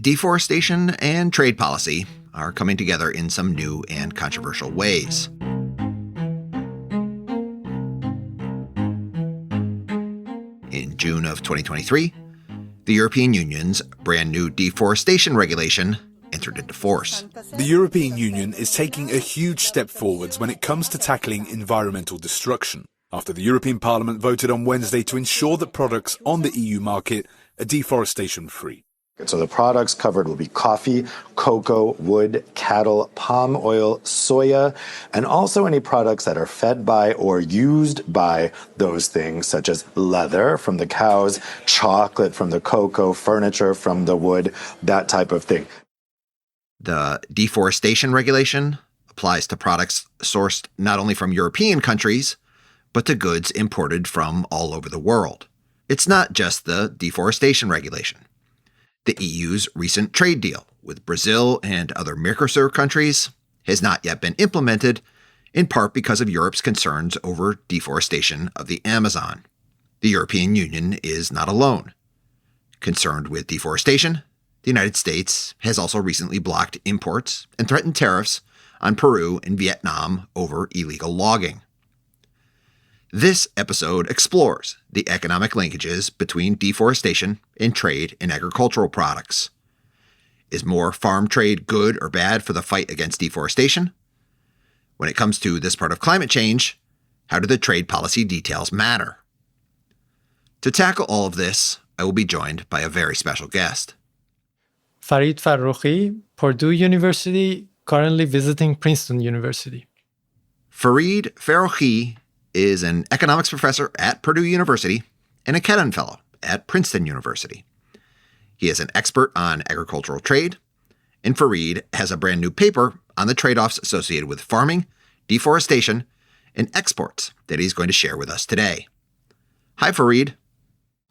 Deforestation and trade policy are coming together in some new and controversial ways. In June of 2023, the European Union's brand new deforestation regulation entered into force. The European Union is taking a huge step forwards when it comes to tackling environmental destruction, after the European Parliament voted on Wednesday to ensure that products on the EU market are deforestation-free. So the products covered will be coffee, cocoa, wood, cattle, palm oil, soya, and also any products that are fed by or used by those things, such as leather from the cows, chocolate from the cocoa, furniture from the wood, that type of thing. The deforestation regulation applies to products sourced not only from European countries, but to goods imported from all over the world. It's not just the deforestation regulation. The EU's recent trade deal with Brazil and other Mercosur countries has not yet been implemented, in part because of Europe's concerns over deforestation of the Amazon. The European Union is not alone. Concerned with deforestation, the United States has also recently blocked imports and threatened tariffs on Peru and Vietnam over illegal logging. This episode explores the economic linkages between deforestation and trade in agricultural products. Is more farm trade good or bad for the fight against deforestation? When it comes to this part of climate change, how do the trade policy details matter? To tackle all of this, I will be joined by a very special guest. Farid Farroukhi, Purdue University, currently visiting Princeton University. Farid Farroukhi is an economics professor at Purdue University and a Kedon Fellow at Princeton University. He is an expert on agricultural trade, and Farid has a brand new paper on the trade-offs associated with farming, deforestation, and exports that he's going to share with us today. Hi, Farid.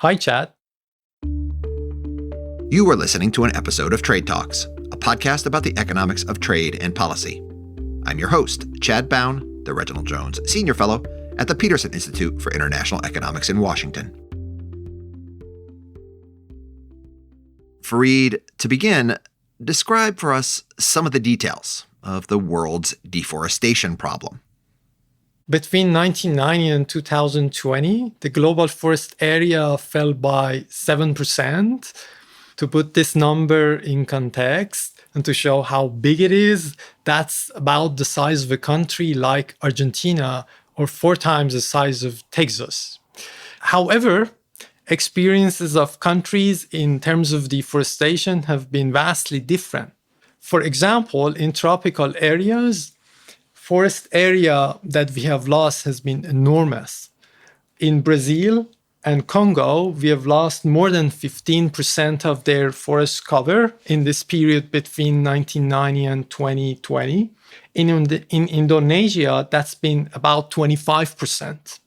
Hi, Chad. You are listening to an episode of Trade Talks, a podcast about the economics of trade and policy. I'm your host, Chad Bown, the Reginald Jones Senior Fellow at the Peterson Institute for International Economics in Washington. Farid, to begin, describe for us some of the details of the world's deforestation problem. Between 1990 and 2020, the global forest area fell by 7%. To put this number in context and to show how big it is, that's about the size of a country like Argentina or 4 times the size of Texas. However, experiences of countries in terms of deforestation have been vastly different. For example, in tropical areas, forest area that we have lost has been enormous. In Brazil and Congo, we have lost more than 15% of their forest cover in this period between 1990 and 2020. In Indonesia, that's been about 25%.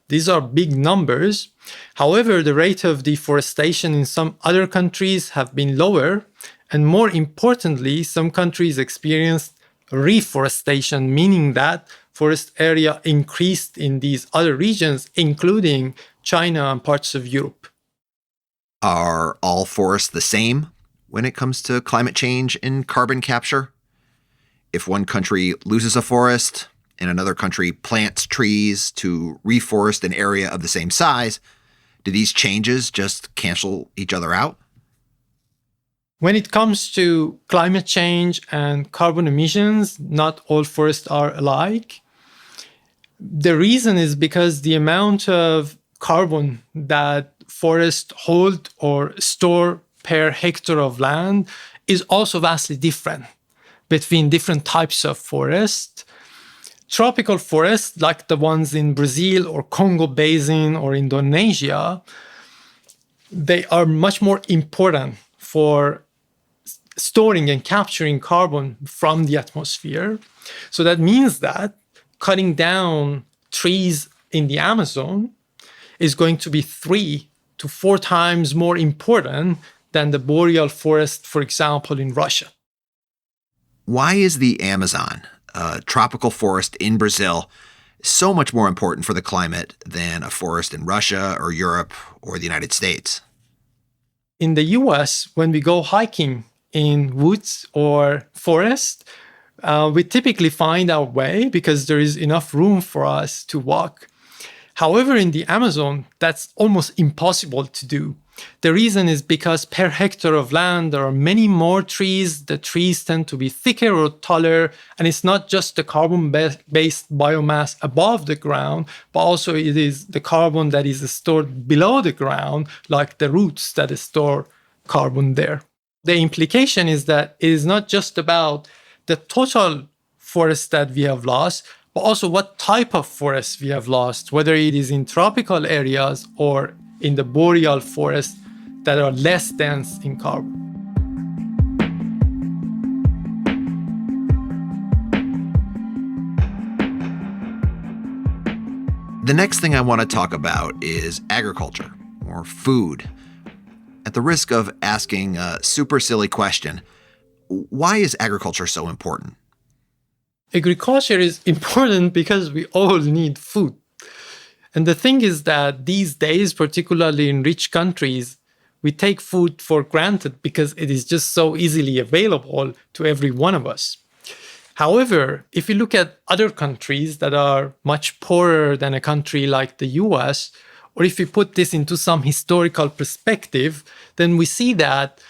These are big numbers. However, the rate of deforestation in some other countries have been lower. And more importantly, some countries experienced reforestation, meaning that forest area increased in these other regions, including China and parts of Europe. Are all forests the same when it comes to climate change and carbon capture? If one country loses a forest and another country plants trees to reforest an area of the same size, do these changes just cancel each other out? When it comes to climate change and carbon emissions, not all forests are alike. The reason is because the amount of carbon that forests hold or store per hectare of land is also vastly different between different types of forests. Tropical forests, like the ones in Brazil or Congo Basin or Indonesia, they are much more important for storing and capturing carbon from the atmosphere. So that means that cutting down trees in the Amazon is going to be 3 to 4 times more important than the boreal forest, for example, in Russia. Why is the Amazon, a tropical forest in Brazil, so much more important for the climate than a forest in Russia or Europe or the United States? In the US, when we go hiking in woods or forest, we typically find our way because there is enough room for us to walk. However, in the Amazon, that's almost impossible to do. The reason is because per hectare of land, there are many more trees. The trees tend to be thicker or taller. And it's not just the carbon-based biomass above the ground, but also it is the carbon that is stored below the ground, like the roots that store carbon there. The implication is that it is not just about the total forest that we have lost, but also what type of forest we have lost, whether it is in tropical areas or in the boreal forests that are less dense in carbon. The next thing I want to talk about is agriculture, or food. At the risk of asking a super silly question, why is agriculture so important? Agriculture is important because we all need food. And the thing is that these days, particularly in rich countries, we take food for granted because it is just so easily available to every one of us. However, if you look at other countries that are much poorer than a country like the US, or if we put this into some historical perspective, then we see that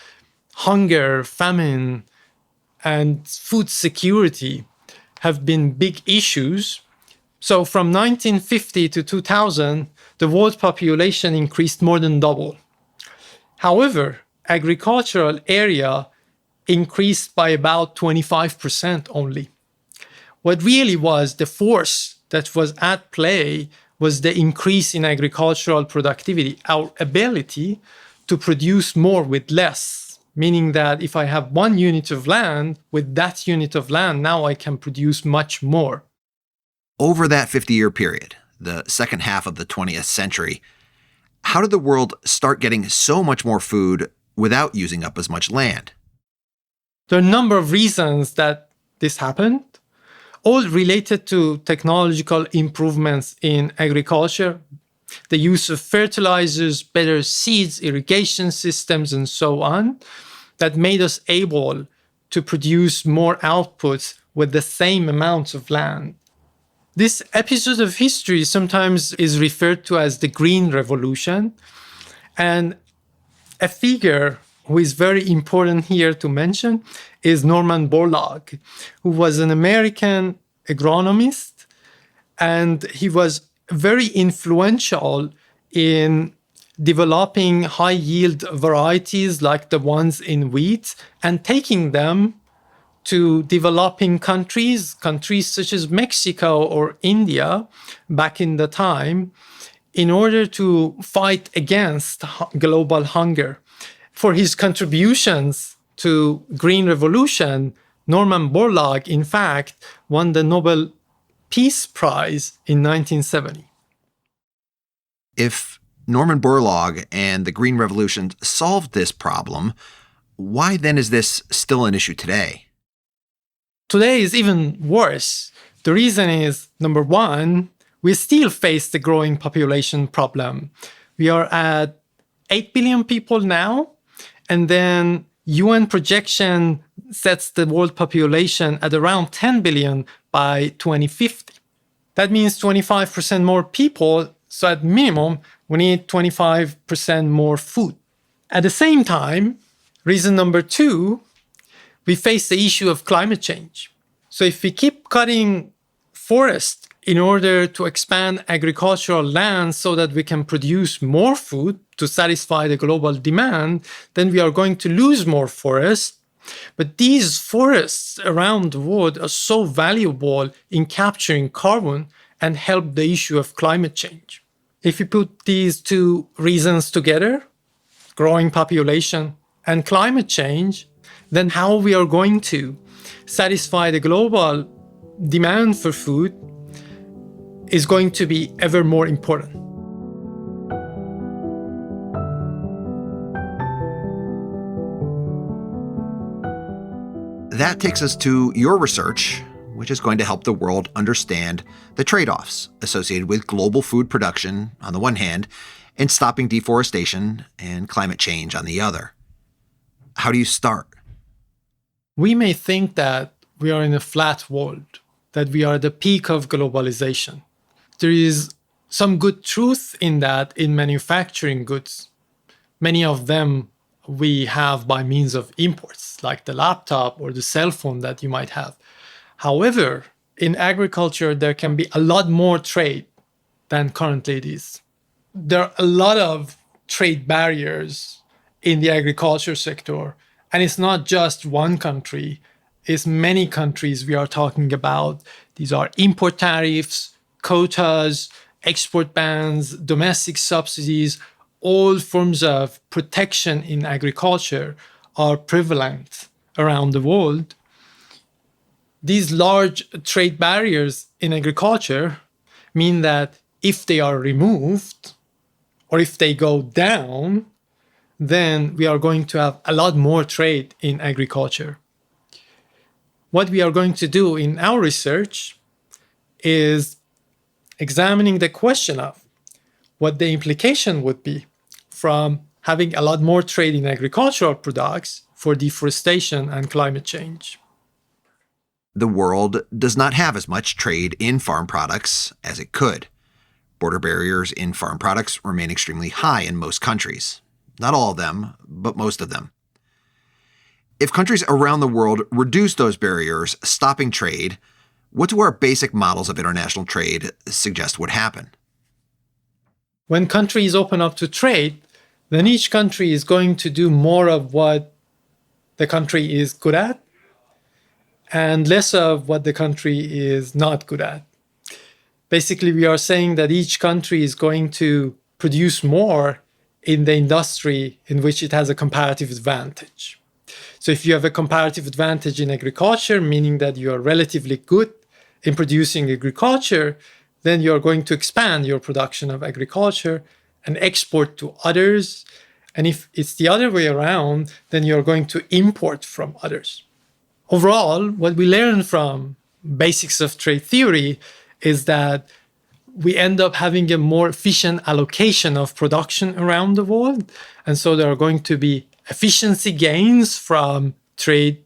hunger, famine, and food security have been big issues. So from 1950 to 2000, the world population increased more than double. However, agricultural area increased by about 25% only. What really was the force that was at play was the increase in agricultural productivity, our ability to produce more with less, meaning that if I have 1 unit of land, with that unit of land, now I can produce much more. Over that 50-year period, the second half of the 20th century, how did the world start getting so much more food without using up as much land? There are a number of reasons that this happened, all related to technological improvements in agriculture, the use of fertilizers, better seeds, irrigation systems, and so on, that made us able to produce more outputs with the same amount of land. This episode of history sometimes is referred to as the Green Revolution, and a figure who is very important here to mention is Norman Borlaug, who was an American agronomist, and he was very influential in developing high-yield varieties like the ones in wheat and taking them to developing countries such as Mexico or India back in the time, in order to fight against global hunger. For his contributions to Green Revolution, Norman Borlaug, in fact, won the Nobel Peace Prize in 1970. If Norman Borlaug and the Green Revolution solved this problem, why then is this still an issue today? Today is even worse. The reason is, number one, we still face the growing population problem. We are at 8 billion people now, and then UN projection sets the world population at around 10 billion by 2050. That means 25% more people, so at minimum, we need 25% more food. At the same time, reason number two, we face the issue of climate change. So if we keep cutting forests in order to expand agricultural land so that we can produce more food to satisfy the global demand, then we are going to lose more forests. But these forests around the world are so valuable in capturing carbon and help the issue of climate change. If you put these two reasons together, growing population and climate change, then how we are going to satisfy the global demand for food is going to be ever more important. That takes us to your research, which is going to help the world understand the trade-offs associated with global food production on the one hand and stopping deforestation and climate change on the other. How do you start? We may think that we are in a flat world, that we are at the peak of globalization. There is some good truth in that in manufacturing goods. Many of them we have by means of imports, like the laptop or the cell phone that you might have. However, in agriculture, there can be a lot more trade than currently it is. There are a lot of trade barriers in the agriculture sector. And it's not just one country, it's many countries we are talking about. These are import tariffs, quotas, export bans, domestic subsidies. All forms of protection in agriculture are prevalent around the world. These large trade barriers in agriculture mean that if they are removed or if they go down, then we are going to have a lot more trade in agriculture. What we are going to do in our research is examining the question of what the implication would be from having a lot more trade in agricultural products for deforestation and climate change. The world does not have as much trade in farm products as it could. Border barriers in farm products remain extremely high in most countries. Not all of them, but most of them. If countries around the world reduce those barriers, stopping trade, what do our basic models of international trade suggest would happen? When countries open up to trade, then each country is going to do more of what the country is good at and less of what the country is not good at. Basically, we are saying that each country is going to produce more in the industry in which it has a comparative advantage. So if you have a comparative advantage in agriculture, meaning that you are relatively good in producing agriculture, then you are going to expand your production of agriculture and export to others. And if it's the other way around, then you're going to import from others. Overall, what we learn from basics of trade theory is that we end up having a more efficient allocation of production around the world. And so there are going to be efficiency gains from trade.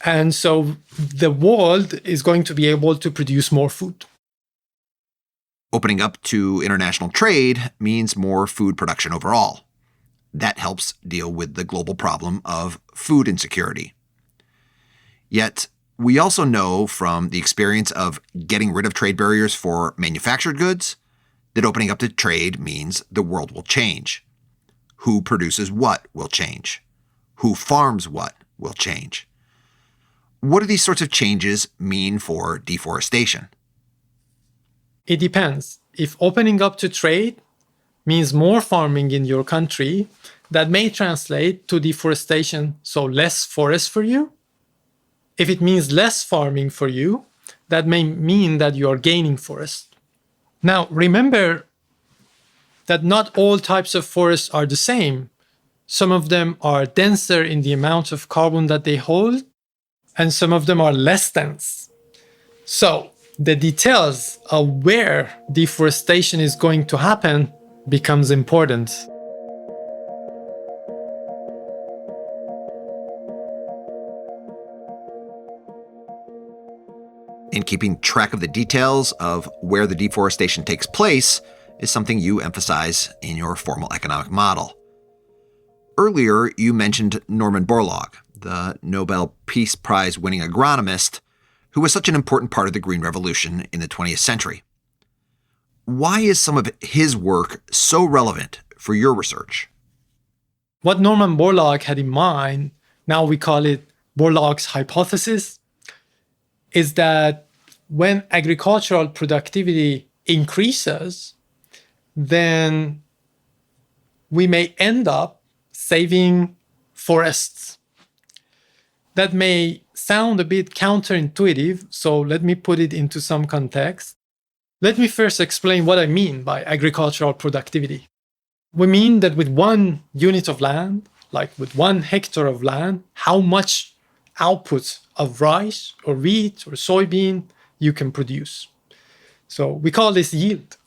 And so the world is going to be able to produce more food. Opening up to international trade means more food production overall. That helps deal with the global problem of food insecurity. Yet, we also know from the experience of getting rid of trade barriers for manufactured goods that opening up to trade means the world will change. Who produces what will change. Who farms what will change. What do these sorts of changes mean for deforestation? It depends. If opening up to trade means more farming in your country, that may translate to deforestation, so less forest for you. If it means less farming for you, that may mean that you are gaining forest. Now, remember that not all types of forests are the same. Some of them are denser in the amount of carbon that they hold, and some of them are less dense. So, the details of where deforestation is going to happen becomes important. And keeping track of the details of where the deforestation takes place is something you emphasize in your formal economic model. Earlier, you mentioned Norman Borlaug, the Nobel Peace Prize winning agronomist who was such an important part of the Green Revolution in the 20th century. Why is some of his work so relevant for your research? What Norman Borlaug had in mind, now we call it Borlaug's hypothesis, is that when agricultural productivity increases, then we may end up saving forests. That may sound a bit counterintuitive, so let me put it into some context. Let me first explain what I mean by agricultural productivity. We mean that with 1 unit of land, like with 1 hectare of land, how much output of rice or wheat or soybean you can produce. So we call this yield.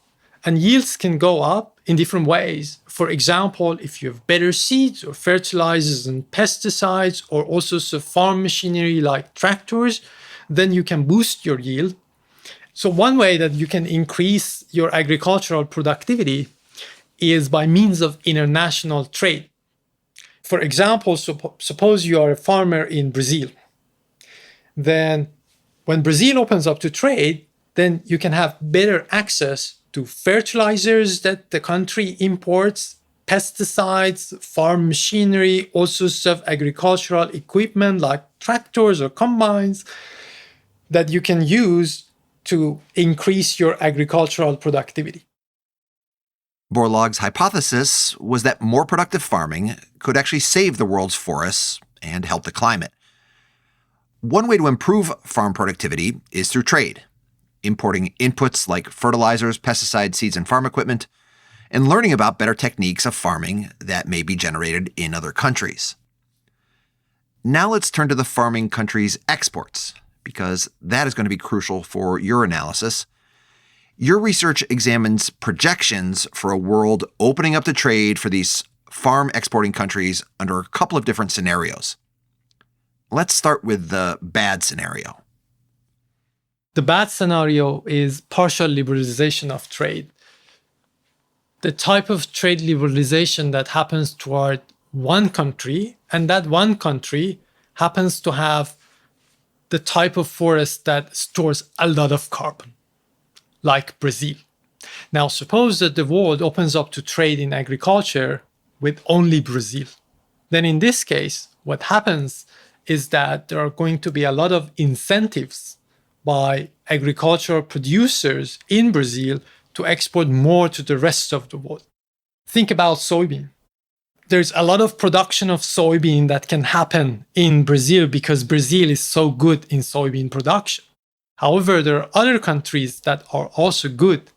And yields can go up in different ways. For example, if you have better seeds or fertilizers and pesticides, or also some farm machinery like tractors, then you can boost your yield. So one way that you can increase your agricultural productivity is by means of international trade. For example, suppose you are a farmer in Brazil. Then when Brazil opens up to trade, then you can have better access to fertilizers that the country imports, pesticides, farm machinery, all sorts of agricultural equipment like tractors or combines that you can use to increase your agricultural productivity. Borlaug's hypothesis was that more productive farming could actually save the world's forests and help the climate. One way to improve farm productivity is through trade, importing inputs like fertilizers, pesticides, seeds, and farm equipment, and learning about better techniques of farming that may be generated in other countries. Now let's turn to the farming countries' exports, because that is going to be crucial for your analysis. Your research examines projections for a world opening up to trade for these farm exporting countries under a couple of different scenarios. Let's start with the bad scenario. The bad scenario is partial liberalization of trade. The type of trade liberalization that happens toward one country, and that one country happens to have the type of forest that stores a lot of carbon, like Brazil. Now, suppose that the world opens up to trade in agriculture with only Brazil. Then in this case, what happens is that there are going to be a lot of incentives by agricultural producers in Brazil to export more to the rest of the world. Think about soybean. There's a lot of production of soybean that can happen in Brazil because Brazil is so good in soybean production. However, there are other countries that are also good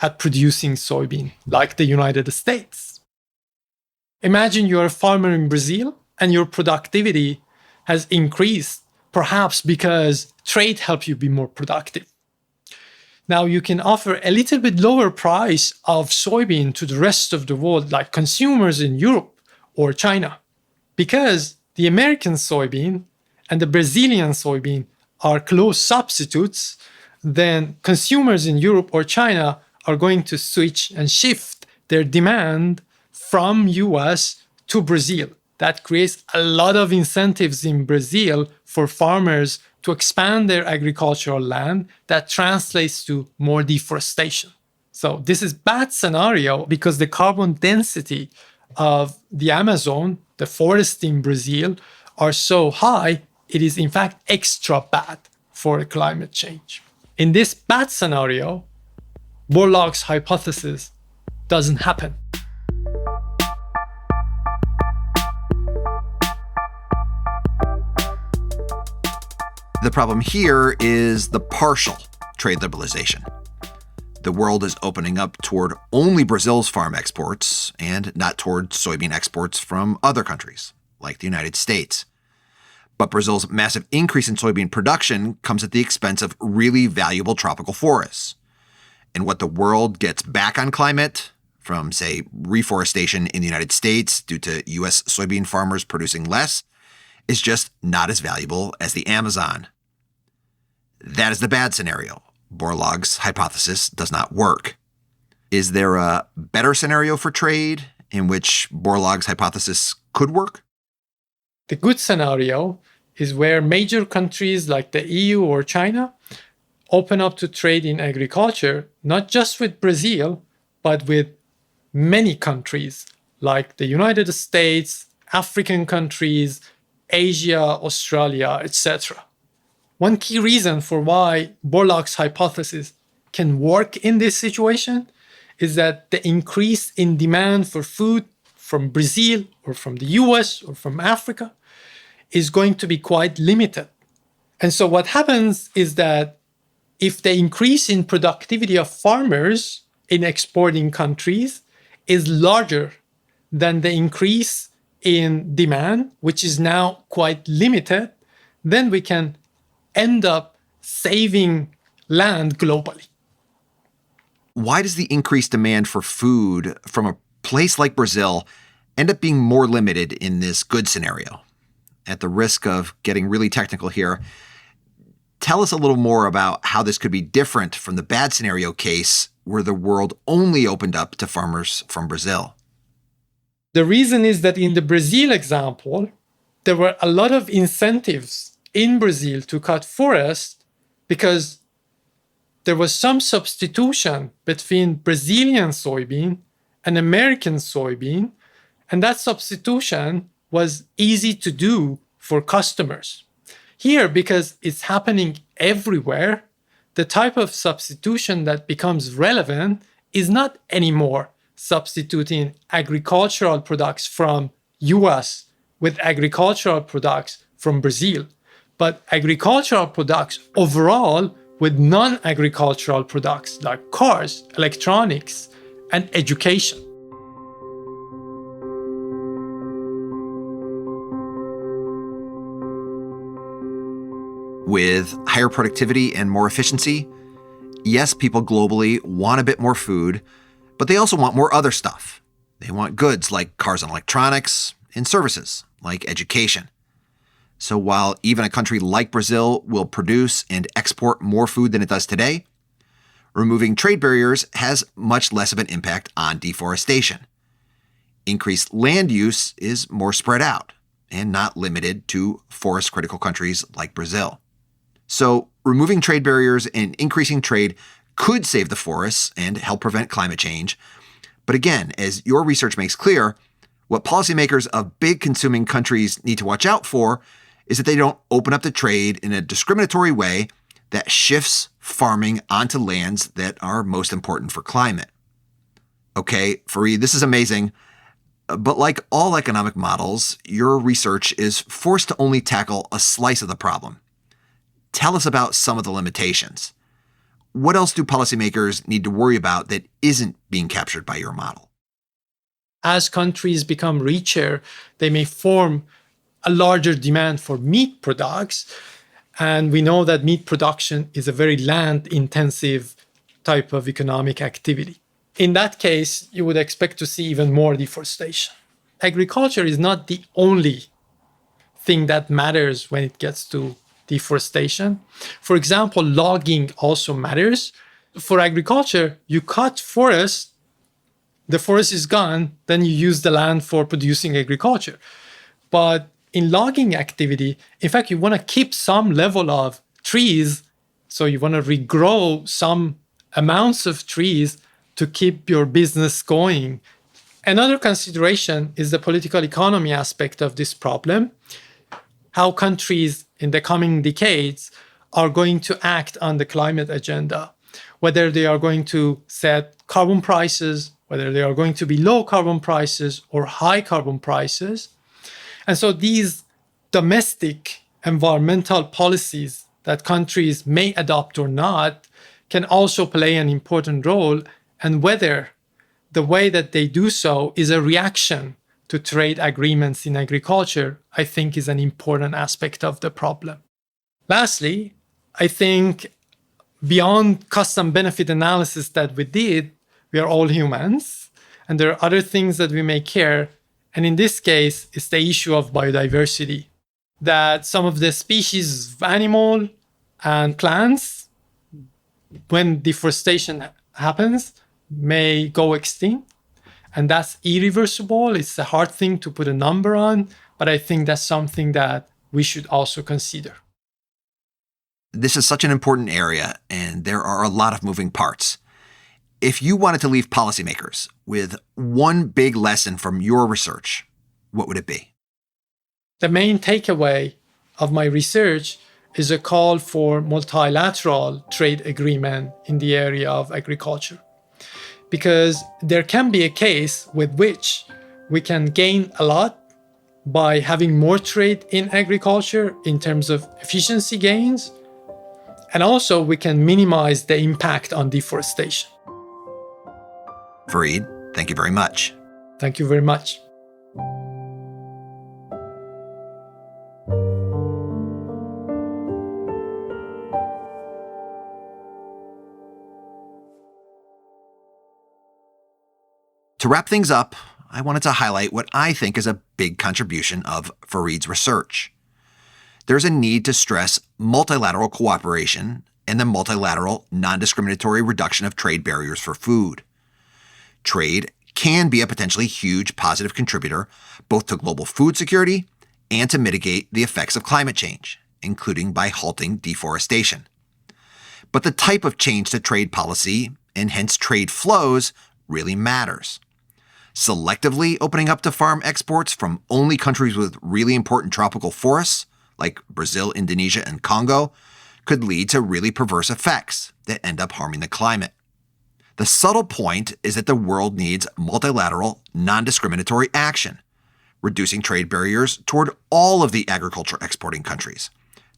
at producing soybean, like the United States. Imagine you're a farmer in Brazil and your productivity has increased, perhaps because trade helps you be more productive. Now you can offer a little bit lower price of soybean to the rest of the world, like consumers in Europe or China, because the American soybean and the Brazilian soybean are close substitutes. Then consumers in Europe or China are going to switch and shift their demand from US to Brazil. That creates a lot of incentives in Brazil for farmers to expand their agricultural land. That translates to more deforestation. So this is bad scenario because the carbon density of the Amazon, the forest in Brazil, are so high, it is in fact extra bad for climate change. In this bad scenario, Borlaug's hypothesis doesn't happen. The problem here is the partial trade liberalization. The world is opening up toward only Brazil's farm exports and not toward soybean exports from other countries, like the United States. But Brazil's massive increase in soybean production comes at the expense of really valuable tropical forests. And what the world gets back on climate, from, say, reforestation in the United States due to U.S. soybean farmers producing less, is just not as valuable as the Amazon. That is the bad scenario. Borlaug's hypothesis does not work. Is there a better scenario for trade in which Borlaug's hypothesis could work? The good scenario is where major countries like the EU or China open up to trade in agriculture, not just with Brazil, but with many countries like the United States, African countries, Asia, Australia, etc. One key reason for why Borlaug's hypothesis can work in this situation is that the increase in demand for food from Brazil or from the US or from Africa is going to be quite limited. And so what happens is that if the increase in productivity of farmers in exporting countries is larger than the increase in demand, which is now quite limited, then we can end up saving land globally. why does the increased demand for food from a place like Brazil end up being more limited in this good scenario? At the risk of getting really technical here, tell us a little more about how this could be different from the bad scenario case where the world only opened up to farmers from Brazil. The reason is that in the Brazil example, there were a lot of incentives in Brazil to cut forests because there was some substitution between Brazilian soybean and American soybean, and that substitution was easy to do for customers. Here, because it's happening everywhere, the type of substitution that becomes relevant is not anymore substituting agricultural products from US with agricultural products from Brazil, but agricultural products overall with non-agricultural products like cars, electronics, and education. With higher productivity and more efficiency, yes, people globally want a bit more food, but they also want more other stuff. They want goods like cars and electronics, and services like education. So while even a country like Brazil will produce and export more food than it does today, removing trade barriers has much less of an impact on deforestation. Increased land use is more spread out and not limited to forest-critical countries like Brazil. So removing trade barriers and increasing trade could save the forests and help prevent climate change. But again, as your research makes clear, what policymakers of big consuming countries need to watch out for is that they don't open up the trade in a discriminatory way that shifts farming onto lands that are most important for climate. Okay, Fareed, this is amazing. But like all economic models, your research is forced to only tackle a slice of the problem. Tell us about some of the limitations. What else do policymakers need to worry about that isn't being captured by your model? As countries become richer, they may form a larger demand for meat products. And we know that meat production is a very land-intensive type of economic activity. In that case, you would expect to see even more deforestation. Agriculture is not the only thing that matters when it gets to deforestation. For example, logging also matters. For agriculture, you cut forests, the forest is gone, then you use the land for producing agriculture. But in logging activity, in fact, you want to keep some level of trees, so you want to regrow some amounts of trees to keep your business going. Another consideration is the political economy aspect of this problem. How countries in the coming decades are going to act on the climate agenda, whether they are going to set carbon prices, whether they are going to be low carbon prices or high carbon prices. And so these domestic environmental policies that countries may adopt or not can also play an important role, and whether the way that they do so is a reaction to trade agreements in agriculture, I think is an important aspect of the problem. Lastly, I think beyond cost and benefit analysis that we did, we are all humans, and there are other things that we may care. And in this case, it's the issue of biodiversity, that some of the species of animal and plants, when deforestation happens, may go extinct. And that's irreversible. It's a hard thing to put a number on, but I think that's something that we should also consider. This is such an important area, and there are a lot of moving parts. If you wanted to leave policymakers with one big lesson from your research, what would it be? The main takeaway of my research is a call for multilateral trade agreement in the area of agriculture. Because there can be a case with which we can gain a lot by having more trade in agriculture in terms of efficiency gains, and also we can minimize the impact on deforestation. Fareed, thank you very much. Thank you very much. To wrap things up, I wanted to highlight what I think is a big contribution of Fareed's research. There's a need to stress multilateral cooperation and the multilateral non-discriminatory reduction of trade barriers for food. Trade can be a potentially huge positive contributor both to global food security and to mitigate the effects of climate change, including by halting deforestation. But the type of change to trade policy, and hence trade flows, really matters. Selectively opening up to farm exports from only countries with really important tropical forests, like Brazil, Indonesia, and Congo, could lead to really perverse effects that end up harming the climate. The subtle point is that the world needs multilateral, non-discriminatory action, reducing trade barriers toward all of the agriculture exporting countries,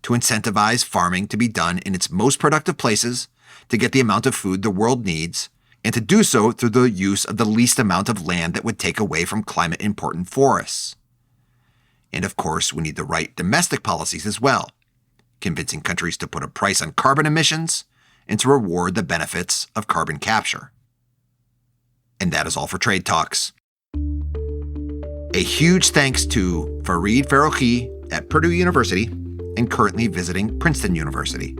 to incentivize farming to be done in its most productive places, to get the amount of food the world needs, and to do so through the use of the least amount of land that would take away from climate-important forests. And of course, we need the right domestic policies as well, convincing countries to put a price on carbon emissions and to reward the benefits of carbon capture. And that is all for Trade Talks. A huge thanks to Fareed Farokhi at Purdue University and currently visiting Princeton University.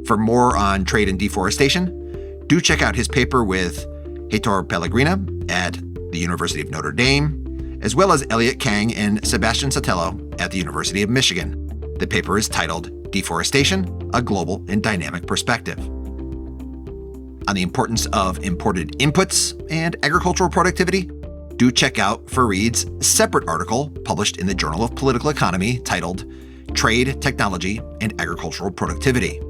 For more on trade and deforestation, do check out his paper with Heitor Pellegrina at the University of Notre Dame, as well as Elliot Kang and Sebastian Sotelo at the University of Michigan. The paper is titled Deforestation, a Global and Dynamic Perspective. On the importance of imported inputs and agricultural productivity, do check out Fareed's separate article published in the Journal of Political Economy titled Trade, Technology, and Agricultural Productivity.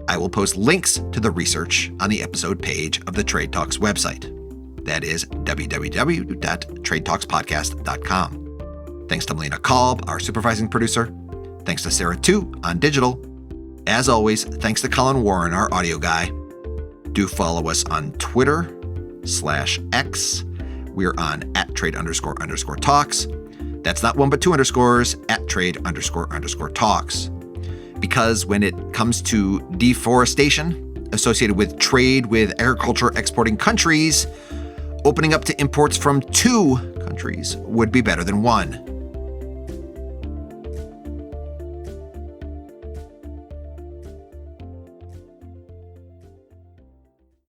I will post links to the research on the episode page of the Trade Talks website. That is www.tradetalkspodcast.com. Thanks to Melina Kolb, our supervising producer. Thanks to Sarah Tu on digital. As always, thanks to Colin Warren, our audio guy. Do follow us on Twitter/X. We're on @trade__talks. That's not one but two underscores, @trade__talks. Because when it comes to deforestation associated with trade with agriculture exporting countries, opening up to imports from two countries would be better than one.